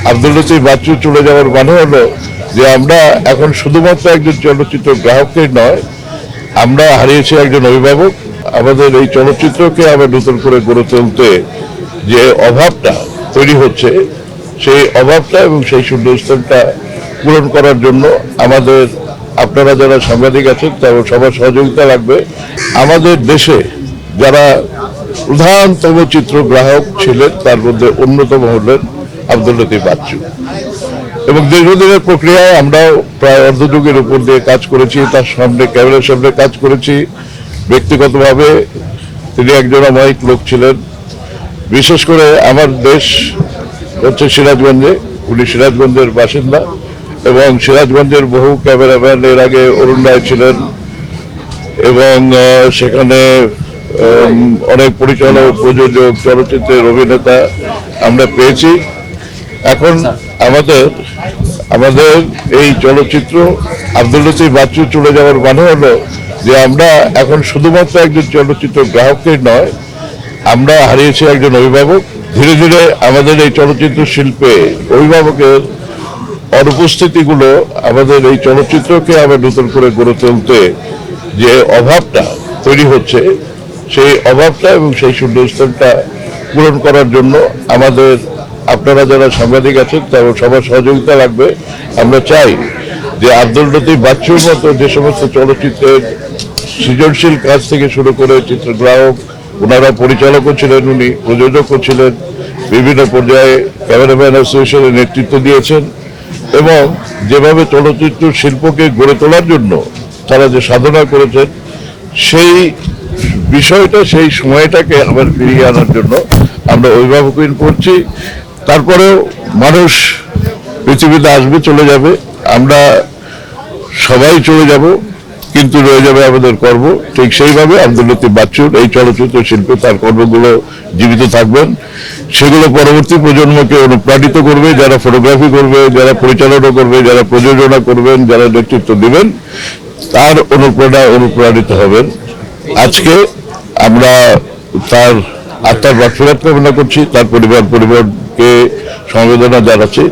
আব্দুল লতিফ বাচ্চু চলে যাওয়ার মানে হলো যে আমরা এখন শুধুমাত্র একজন চলচ্চিত্র গ্রাহকই নয়, আমরা হারিয়েছি একজন অভিভাবক। আমাদের এই চলচ্চিত্রকে আবার নতুন করে গড়ে তুলতে যে অভাবটা তৈরি হচ্ছে, সেই অভাবটা এবং সেই শূন্যস্থানটা পূরণ করার জন্য আমাদের আপনারা যারা সাংবাদিক আছেন তাদের সবার সহযোগিতা লাগবে। আমাদের দেশে যারা প্রধানতম চিত্রগ্রাহক ছিলেন তার মধ্যে অন্যতম হলেন আব্দুল লতিফ বাচ্চু, এবং দীর্ঘদিনের প্রক্রিয়ায় আমরাও প্রায় অর্ধযুগের উপর দিয়ে কাজ করেছি, তার সামনে ক্যামেরার সামনে কাজ করেছি। ব্যক্তিগতভাবে তিনি একজন অমায়িক লোক ছিলেন। বিশেষ করে আমার দেশ হচ্ছে সিরাজগঞ্জে, উনি সিরাজগঞ্জের বাসিন্দা, এবং সিরাজগঞ্জের বহু ক্যামেরাম্যান এর আগে অরুণ রায় ছিলেন, এবং সেখানে অনেক পরিচালক, প্রযোজক, চলচ্চিত্রের অভিনেতা আমরা পেয়েছি। এখন আমাদের এই চলচ্চিত্র আব্দুল লতিফ বাচ্চু চলে যাওয়ার মানে হলো যে আমরা এখন শুধুমাত্র একজন চলচ্চিত্র গ্রাহকই নয়, আমরা হারিয়েছি একজন অভিভাবক। ধীরে ধীরে আমাদের এই চলচ্চিত্র শিল্পে অভিভাবকের অনুপস্থিতিগুলো আমাদের এই চলচ্চিত্রকে আবার নতুন করে গড়ে তুলতে যে অভাবটা তৈরি হচ্ছে, সেই অভাবটা এবং সেই শূন্যস্থানটা পূরণ করার জন্য আমাদের আপনারা যারা সাংবাদিক আছেন তাদের সবার সহযোগিতা লাগবে। আমরা চাই যে আব্দুল লতিফ বাচ্চুর মতো যে সমস্ত চলচ্চিত্রের সৃজনশীল কাজ থেকে শুরু করে চিত্রগ্রাহক, ওনারা পরিচালকও ছিলেন, উনি প্রযোজকও ছিলেন, বিভিন্ন পর্যায়ে ক্যামেরাম্যান অ্যাসোসিয়েশনের নেতৃত্ব দিয়েছেন, এবং যেভাবে চলচ্চিত্র শিল্পকে গড়ে তোলার জন্য তারা যে সাধনা করেছেন, সেই বিষয়টা, সেই সময়টাকে আবার ফিরিয়ে আনার জন্য আমরা অভিভাবকহীন করছি। তারপরেও মানুষ পৃথিবীতে আসবে, চলে যাবে, আমরা সবাই চলে যাব, কিন্তু রয়ে যাবে আমাদের কর্ম। ঠিক সেইভাবে আব্দুল লতিফ বাচ্চুর এই চলচ্চিত্র শিল্পে তার কর্মগুলো জীবিত থাকবেন। সেগুলো পরবর্তী প্রজন্মকে অনুপ্রাণিত করবে, যারা ফটোগ্রাফি করবে, যারা পরিচালনা করবে, যারা প্রযোজনা করবেন, যারা নেতৃত্ব দেবেন, তার অনুপ্রাণিত হবেন। আজকে আমরা তার আত্মার মাগফিরাত কামনা করছি, তার পরিবারকে সমবেদনা জানাচ্ছি।